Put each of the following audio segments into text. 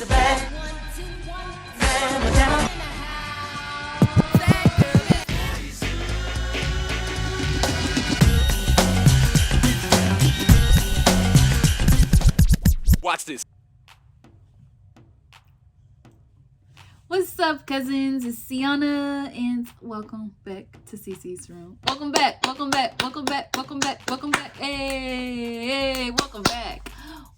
Watch this. What's up, cousins? It's Sienna, and welcome back to CC's room. Welcome back, welcome back, welcome back, welcome back, welcome back. Hey, welcome back.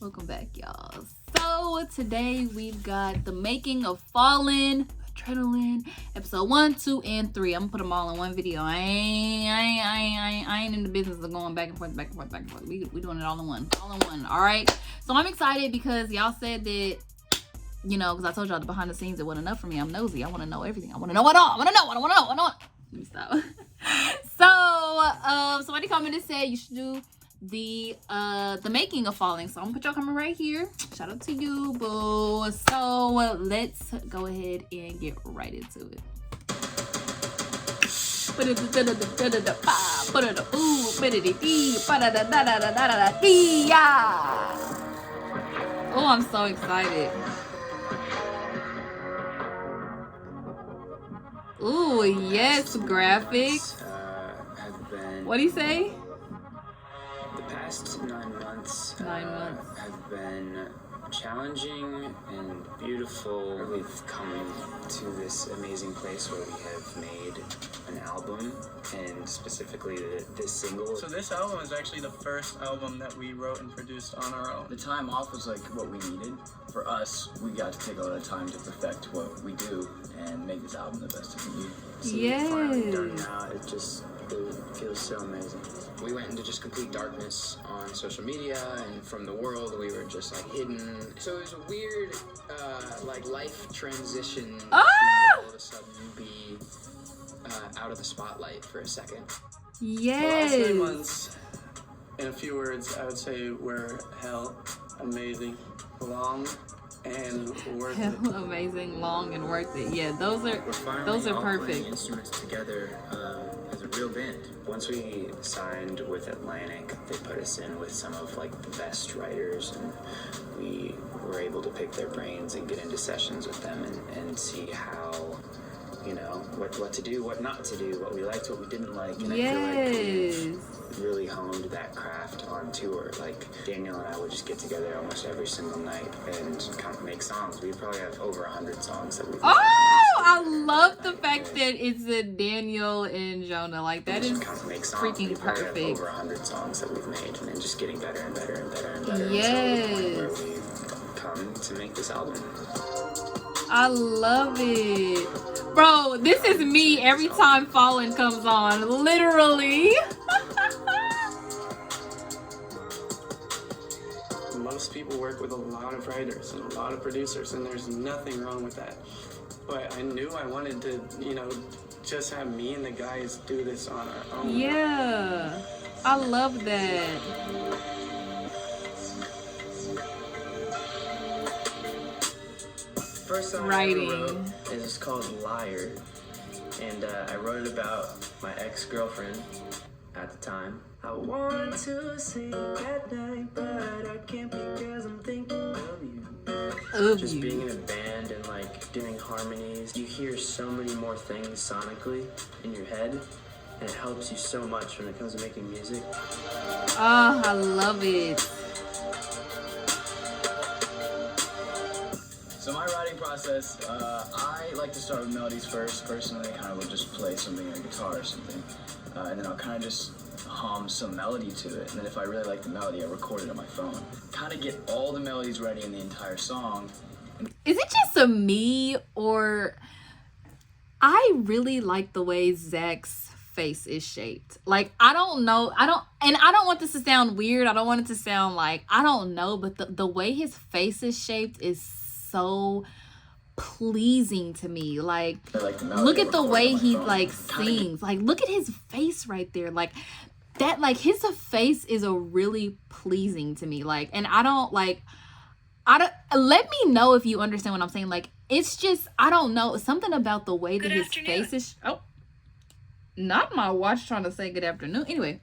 Welcome back, y'all. So today we've got the making of Fallin, Adrenaline, episode 1, 2, and 3. I'm gonna put them all in one video. I ain't in the business of going back and forth, back and forth, back and forth. We doing it all in one. All right. So I'm excited because y'all said that, you know, because I told y'all the behind the scenes, it wasn't enough for me. I'm nosy. I want to know everything. I want to know it all. I want to know. Let me stop. So somebody commented, said you should do the making of Fallin. So I'm gonna put y'all comment right here. Shout out to you, boo. So let's go ahead and get right into it. Oh, I'm so excited. Ooh, yes, graphics. What do you say? The past 9 months, have been challenging and beautiful. We've come to this amazing place where we have made an album, and specifically this single. So this album is actually the first album that we wrote and produced on our own. The time off was like what we needed. For us, we got to take a lot of time to perfect what we do and make this album the best it can be. Yes. Finally done now, it feels so amazing. We went into just complete darkness on social media and from the world. We were just like hidden. So it was a weird like life transition to all of a sudden be out of the spotlight for a second. Yes. The last 9 months, in a few words, I would say were hell, amazing, long, and worth it. Amazing, long, and worth it. Yeah, those are all perfect. playing instruments together as a real band. Once we signed with Atlantic, they put us in with some of like the best writers, and we were able to pick their brains and get into sessions with them and see how, you know, what to do, what not to do, what we liked, what we didn't like. And I feel like we've really honed that craft on tour. Like Daniel and I would just get together almost every single night and kind of make songs. We probably have over 100 songs that we've I love the fact that it's a Daniel and Jonah. Like that is freaking perfect. We have over 100 songs that we've made, and then just getting better and better and better and better. Yes. Until the point where we've come to make this album. I love it. Bro, this is me every time Fallin comes on. Literally. Most people work with a lot of writers and a lot of producers, and there's nothing wrong with that. But I knew I wanted to, you know, just have me and the guys do this on our own. Yeah. I love that. First song Writing. I ever wrote is called Liar, and I wrote it about my ex-girlfriend at the time. I want to sing at night, but I can't because I'm thinking of you. Just being in a band and like doing harmonies, you hear so many more things sonically in your head, and it helps you so much when it comes to making music. Oh, I love it. So my writing process, I like to start with melodies first. Personally, I kind of will just play something on a guitar or something, and then I'll kind of just hum some melody to it. And then if I really like the melody, I record it on my phone. Kind of get all the melodies ready in the entire song. Is it just a me, or I really like the way Zach's face is shaped? Like, I don't know. I don't want this to sound weird. I don't want it to sound like, I don't know, but the way his face is shaped is so pleasing to me. Like look at the way he like sings. Like, look at his face right there. Like that, like his face is a really pleasing to me. Like, and I don't let me know if you understand what I'm saying. Like, it's just, I don't know, something about the way that his face is. Oh, not my watch trying to say good afternoon. Anyway,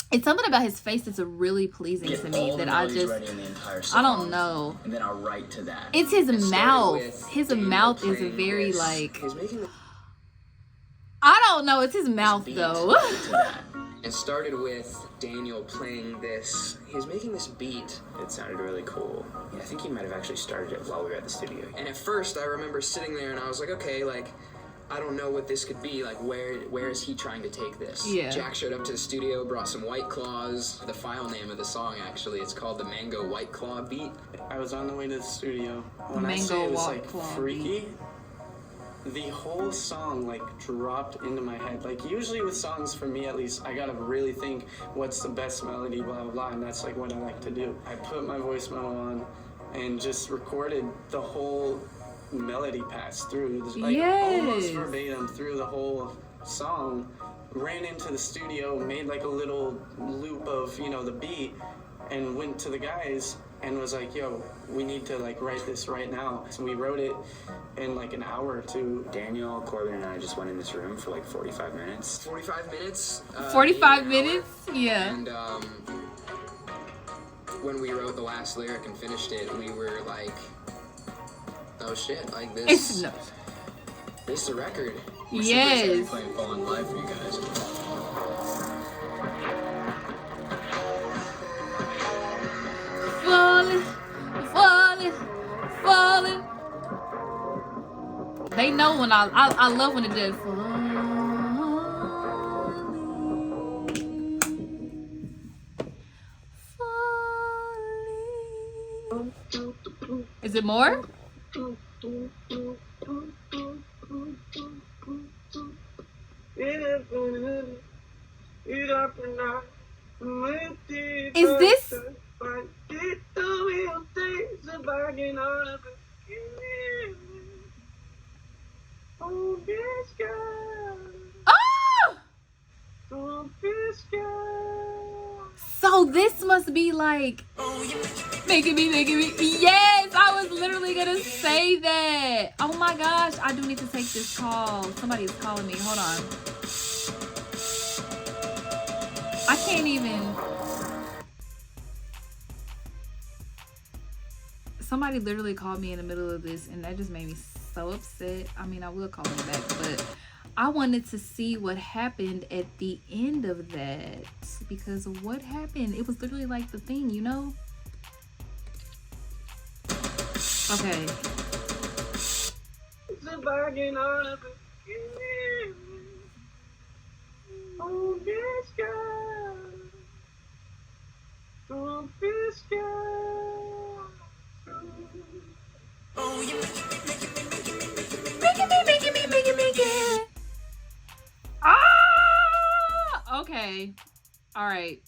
It's something about his face that's really pleasing to me that I just, I don't know. And then I'll write to that. It's his mouth. His mouth is a very like, I don't know. It's his mouth though. It started with Daniel playing this. He was making this beat. It sounded really cool. Yeah, I think he might have actually started it while we were at the studio. And at first I remember sitting there and I was like, okay, like, I don't know what this could be. Like, where is he trying to take this? Yeah. Jack showed up to the studio, brought some White Claws. The file name of the song, actually, it's called the Mango White Claw beat. I was on the way to the studio. When I Mango say it was White like Claw freaky, the whole song like dropped into my head. Like usually with songs, for me at least, I gotta really think what's the best melody, blah blah blah, and that's like what I like to do. I put my voice memo on and just recorded the whole melody pass through, like almost verbatim through the whole song. Ran into the studio, made like a little loop of, you know, the beat, and went to the guys and was like, yo, we need to like write this right now. So we wrote it in like an hour or two. Daniel, Corbin, and I just went in this room for like 45 minutes. 45 minutes. 45 minutes? Yeah. And when we wrote the last lyric and finished it, we were like, oh shit, like this. This is a record. Yes. Playing Fallin live for you guys. Falling, falling, falling. They know when I love when it does. Falling. Is it more? Is this? Oh! So this must be like making me. Yes, I was literally gonna say that. Oh my gosh, I do need to take this call. Somebody is calling me. Hold on. I can't even. Somebody literally called me in the middle of this, and that just made me so upset. I mean, I will call them back, but I wanted to see what happened at the end of that, because what happened, it was literally like the thing, you know? Okay. Making me. Ah! Okay. All right.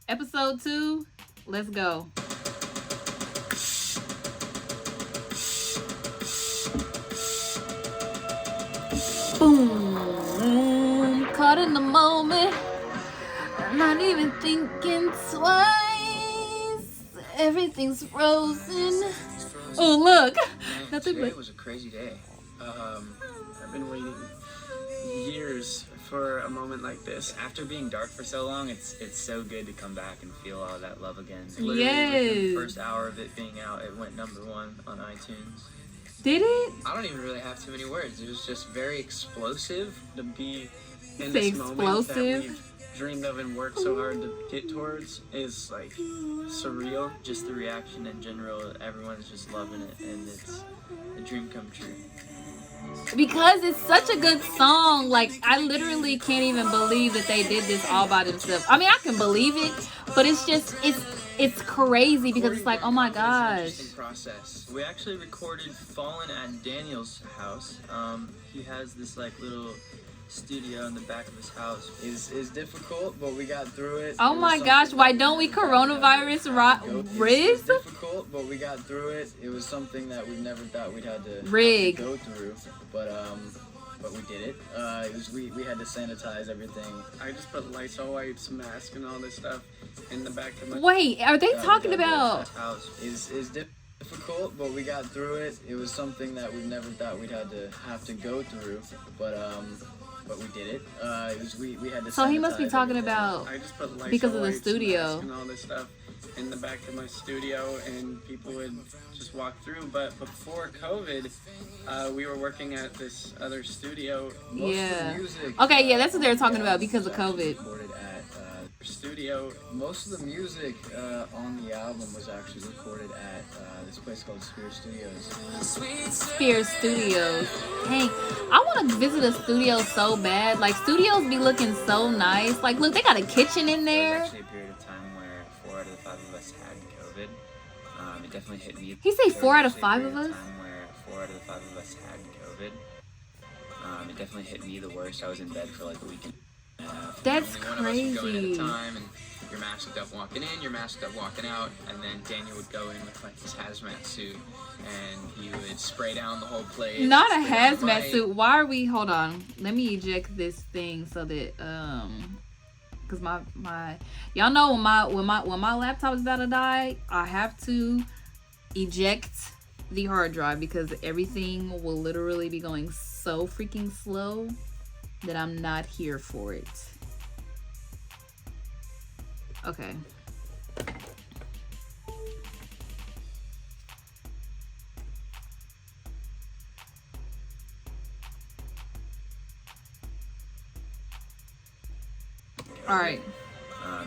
Episode 2. Let's go. Boom. Caught in the moment. Not even thinking twice. Everything's frozen. Oh, look. Nothing Today but. was a crazy day. I've been waiting years for a moment like this. After being dark for so long, it's so good to come back and feel all that love again. Literally within the Yes. first hour of it being out, it went #1 on iTunes. Did it? I don't even really have too many words. It was just very explosive to be in Say this moment that explosive? we've dreamed of and worked so hard to get towards. Is like surreal. Just the reaction in general, everyone's just loving it, and it's a dream come true. Because it's such a good song. Like, I literally can't even believe that they did this all by themselves. I mean, I can believe it, but it's just, it's crazy because it's like, oh my gosh. Process. We actually recorded Fallin at Daniel's house. He has this like little studio in the back of his house. Is difficult, but we got through it. Oh my gosh, why don't we coronavirus Riz? It's difficult, but we got through it. It was something that we never thought we'd have to Rig. go through, but we did it. We had to sanitize everything. I just put Lysol wipes, mask, and all this stuff in the back of my. Wait, are they talking about? House is difficult, but we got through it. It was something that we never thought we'd have to go through, but but we did it. We had to. So he must be talking about I just put lights, because of the lights, studio. and all this stuff in the back of my studio, and people would just walk through. But before COVID, we were working at this other studio. Yeah. Okay, yeah, that's what they were talking about because of COVID. Recorded at Studio. most of the music on the album was actually recorded at this place called Sphere Studios. Spear Studios. Hey, I want to visit a studio so bad. Like, studios be looking so nice. Like, look, they got a kitchen in There there. was actually a period of time where 4 out of the 5 of us had COVID. It definitely hit me. He say There 4 was out of actually a 5 period of us? time where 4 out of the 5 of us had COVID. It definitely hit me the worst. I was in bed for like a week and a half. That's Only one of us would go in at a crazy. time, and you're masked up walking in, you're masked up walking out, and then Daniel would go in with like his hazmat suit, and he would spray down the whole place. Not a spray down the hazmat mic. suit. Why are we? Hold on. Let me eject this thing so that because my y'all know when my laptop is about to die, I have to eject the hard drive because everything will literally be going so freaking slow that I'm not here for it. Okay. All right.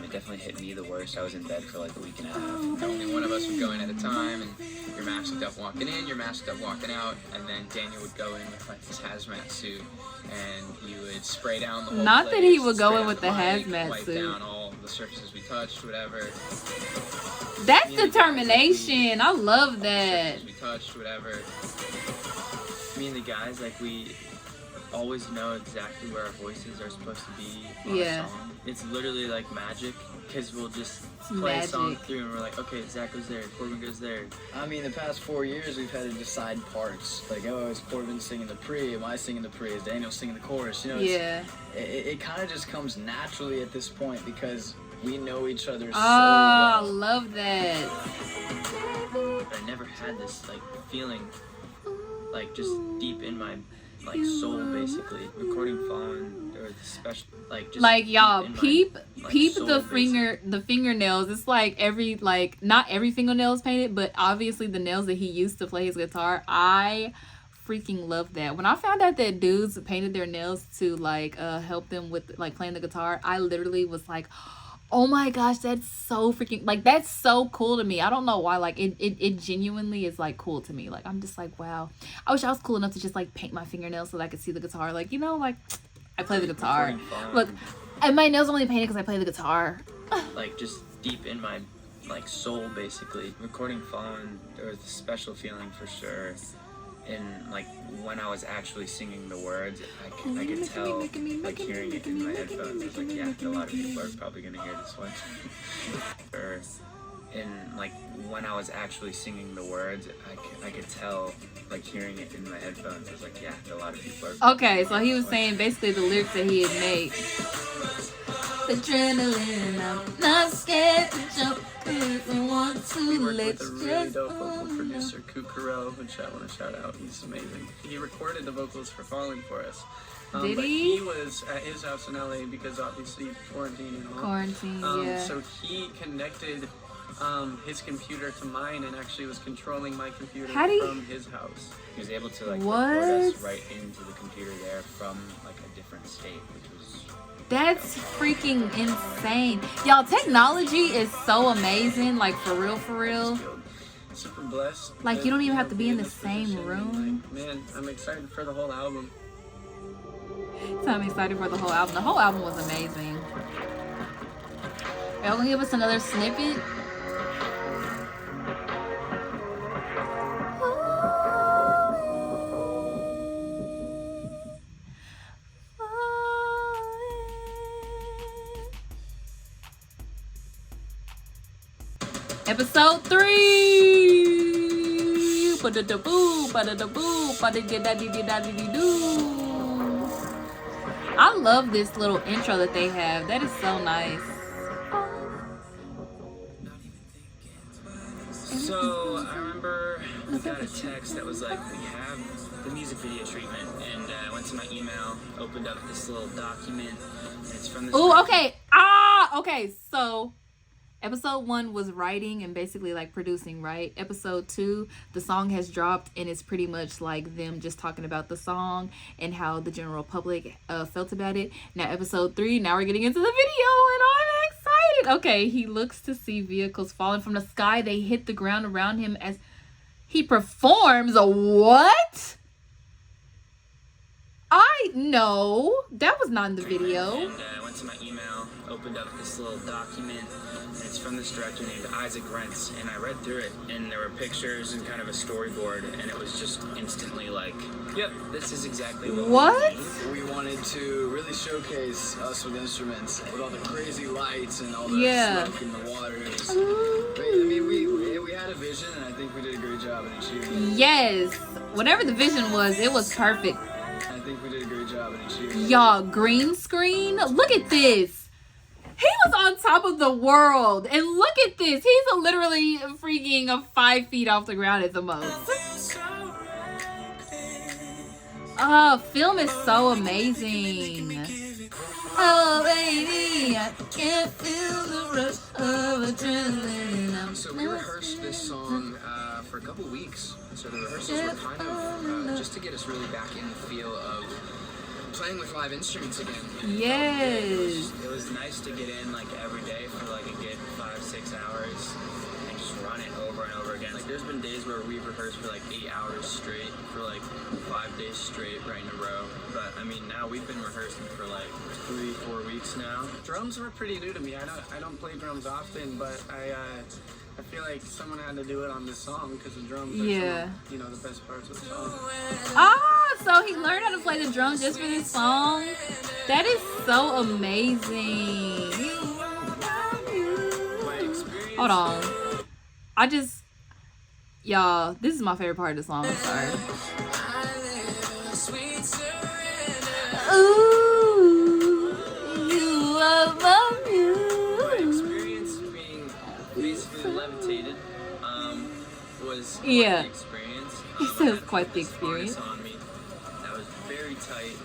It definitely hit me the worst. I was in bed for like a week and a half. Only one of us would go in at a time, and you're masked up walking in, you're masked up walking out, and then Daniel would go in with like his hazmat suit, and he would spray down the whole Not place. that he would go spray in down with the the mic, hazmat wipe suit. down all the surfaces we touched, whatever. That's Me and the guys, determination. I love that. Surfaces we touched, whatever. Me and the guys, like, we always know exactly where our voices are supposed to be on Yeah. a song. It's literally like magic, because we'll just It's play a song magic. through and we're like, okay, Zach goes there, Corbin goes there. I mean, the past 4 years we've had to decide parts. Like, oh, is Corbin singing the pre? Am I singing the pre? Is Daniel singing the chorus? You know, Yeah. it kind of just comes naturally at this point because we know each other so Oh, I well. love that. I never had this, like, feeling, like, just deep in my, like, soul, basically. Recording Fallin, or the special, like, just Like, deep y'all, in my, peep like, soul, the basically. the fingernails. It's like not every fingernail is painted, but obviously the nails that he used to play his guitar. I freaking love that. When I found out that dudes painted their nails to like help them with like playing the guitar, I literally was like, oh my gosh, that's so freaking, like, that's so cool to me. I don't know why, like, it genuinely is, like, cool to me. Like, I'm just like, wow. I wish I was cool enough to just, like, paint my fingernails so that I could see the guitar. Like, you know, like, I play the guitar. Recording Fallin, Look, and my nails only painted because I play the guitar. like, just deep in my, like, soul, basically. Recording Fallin, there was a special feeling for sure. And, like, when I was actually singing the words, I could tell, like, hearing it in my headphones. I was like, yeah, a lot of people are probably going to hear this one. And, like, when I was actually singing the words, I could tell, like, hearing it in my headphones. I was like, yeah, a lot of people are probably Okay, gonna so hear he this was one. saying basically the lyrics that he had made. Adrenaline, I'm not scared to jump if I want to. We worked Let's with a really just dope vocal producer, Kukuro, which I want to shout out. He's amazing. He recorded the vocals for Fallin for us. Did but he? he was at his house in LA because obviously quarantine and all. Quarantine, yeah. So he connected his computer to mine and actually was controlling my computer How do you- from his house. He was able to, like, What? record us right into the computer there from, like, a different state, which was... That's freaking insane. Y'all, technology is so amazing. Like, for real, for real. Super blessed. Like, to, you don't even have to be in in the this same position. room. Like, man, I'm excited for the whole album. So I'm excited for the whole album. The whole album was amazing. Y'all gonna give us another snippet? Episode 3. Ba-da-da-boo, ba-da-da-boo, ba-da-da-da-dee-da-dee-dee-doo. I love this little intro that they have. That is so nice. So, I remember we got a text that was like, we have the music video treatment, and I went to my email, opened up this little document, and it's from this. Oh, okay. Okay. So, episode 1 was writing and basically like producing, right? Episode 2, the song has dropped, and it's pretty much like them just talking about the song and how the general public felt about it. Now, episode 3, now we're getting into the video, and I'm excited. Okay, he looks to see vehicles falling from the sky. They hit the ground around him as he performs. What? No, that was not in the video. And I went to my email, opened up this little document, and it's from this director named Isaac Rentz, and I read through it, and there were pictures and kind of a storyboard, and it was just instantly like, yep, this is exactly what We wanted to really showcase us with instruments, with all the crazy lights and all the smoke in the water. I mean, we had a vision, and I think we did a great job in achieving it. Yes, whatever the vision was, it was perfect. I think we did a great job in achieving it. Y'all, green screen, look at this. He was on top of the world, and look at this. He's literally freaking 5 feet off the ground at the most. Film is so amazing. Oh baby, I can't feel the rush of adrenaline. So we rehearsed this song for a couple weeks. So the rehearsals were kind of just to get us really back in the feel of playing with live instruments again. Yes. It was nice to get in like every day for like a good 5-6 hours and just run it over and over again. Like there's been days where we've rehearsed for like 8 hours straight, for like 5 days straight right in a row. But I mean now we've been rehearsing for like 3-4 weeks now. Drums were pretty new to me. I don't play drums often, but I feel like someone had to do it on this song because the drums are some of, the best parts of the song. So he learned how to play the drums just for this song? That is so amazing. Hold on. Y'all, this is my favorite part of the song. I'm sorry. Ooh, you love my My experience being basically levitated was quite the experience. He says quite the experience. On me. That was very tight.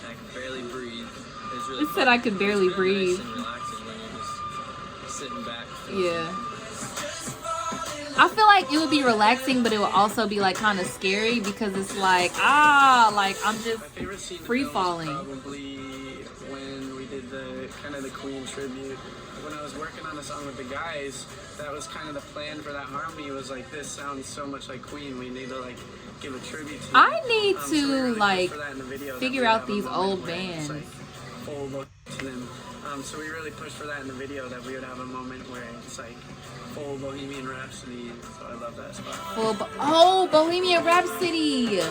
I could barely breathe. It was really It said I could barely breathe. nice and relaxing when you're just sitting back. Yeah. I feel like it would be relaxing, but it would also be like kind of scary because it's like I'm just My favorite scene free falling. Probably when we did the kind of the Queen tribute. When I was working on the song with the guys, that was kind of the plan for that harmony. Was like, this sounds so much like Queen. We need to like give a tribute to. I need so we to really like pushed for that in the video, that figure we out have a these moment old where it's, bands. like, full look to them. So we really pushed for that in the video, that we would have a moment where it's like full Bohemian Rhapsody. So I love that spot. Bohemian Rhapsody.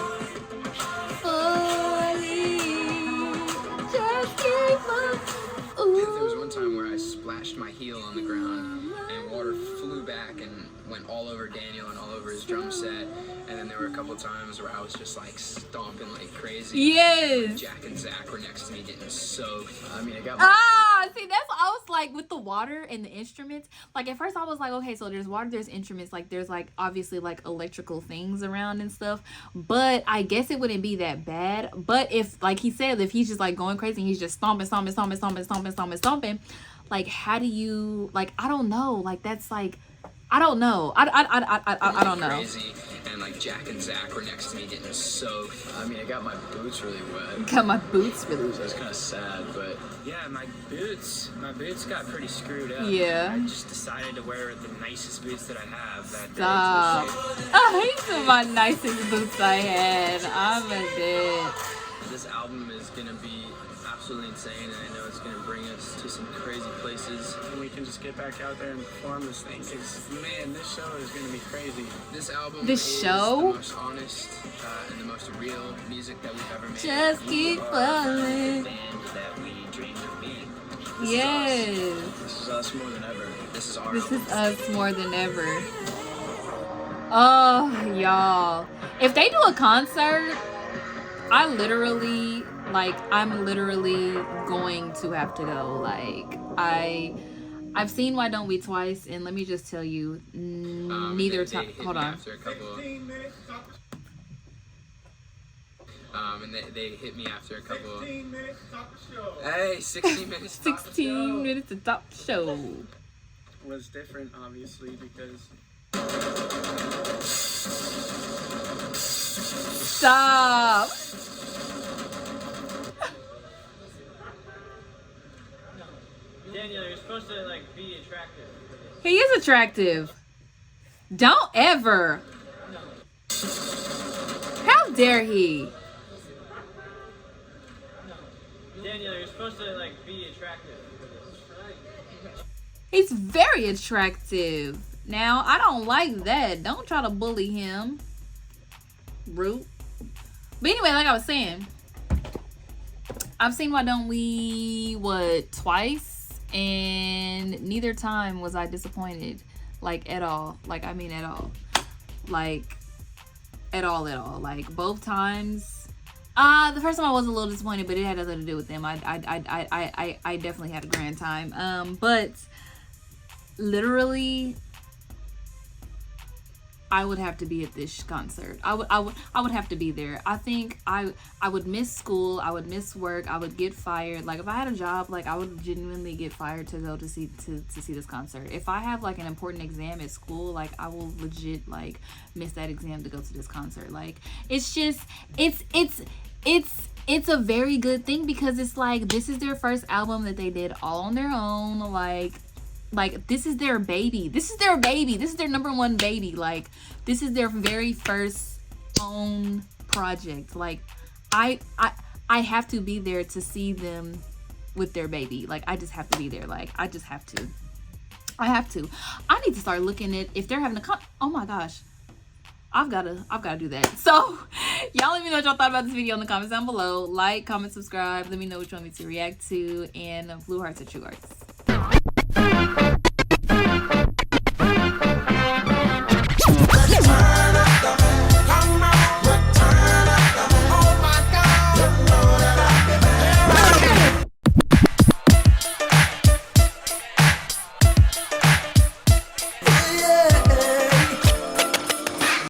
There was one time where I splashed my heel on the ground and water flew back and went all over Daniel and all over his drum set. And then there were a couple times where I was just like stomping like crazy. Yes. Jack and Zach were next to me getting soaked. I mean, I got See, that's what I was like with the water and the instruments. Like at first I was like, okay, so there's water, there's instruments, like there's like obviously like electrical things around and stuff. But I guess it wouldn't be that bad. But if, like he said, if he's just like going crazy and he's just stomping, like how do you, like, I don't know. Like that's like, I don't know. I don't know. Crazy. And like Jack and Zach were next to me getting soaked. I mean, I got my boots really wet. Got my boots really So it's kind of sad, but Yeah, my boots got pretty screwed up. Yeah. I just decided to wear the nicest boots that I have that day. Stop. These are my nicest boots I had. I'm a dead. This album is gonna be absolutely insane, and I know it's gonna bring us to some crazy places. And we can just get back out there and perform this thing. Because, man, this show is going to be crazy. This album This is show? the most honest and the most real music that we've ever made. Just keep We are falling. the band that we dreamed of being. Yes. this is us more than ever. This is our This album. is us more than ever. Oh, y'all. If they do a concert, I'm literally going to have to go. Like, I I've seen Why Don't We twice, and let me just tell you, neither time. Hold on. After a couple. And they hit me after a couple. 16 minutes to top the show. Hey, 16 minutes. 16 minutes to top the show. Was different, obviously, because Stop. Daniel, you're supposed to like be attractive. He is attractive. Don't ever. How dare he? Daniel, you're supposed to like be attractive. He's very attractive. Now, I don't like that. Don't try to bully him. Rude. But anyway, like I was saying, I've seen Why Don't We, twice? And neither time was I disappointed. Like, at all. Like, I mean, at all. Like, at all. Like, both times. The first time I was a little disappointed, but it had nothing to do with them. I definitely had a grand time. But literally, I would have to be at this concert. I would have to be there. I think I would miss school. I would miss work. I would get fired. Like, if I had a job, like, I would genuinely get fired to go to see this concert. If I have like an important exam at school, like, I will legit like miss that exam to go to this concert. Like, it's just it's a very good thing, because it's like, this is their first album that they did all on their own. Like, this is their baby. This is their number one baby. Like, this is their very first own project. Like, I have to be there to see them with their baby. Like, I just have to be there. Like, I just have to. I need to start looking at if they're having oh my gosh. I've gotta do that. So y'all let me know what y'all thought about this video in the comments down below. Like, comment, subscribe. Let me know which one to react to. And blue hearts are true hearts.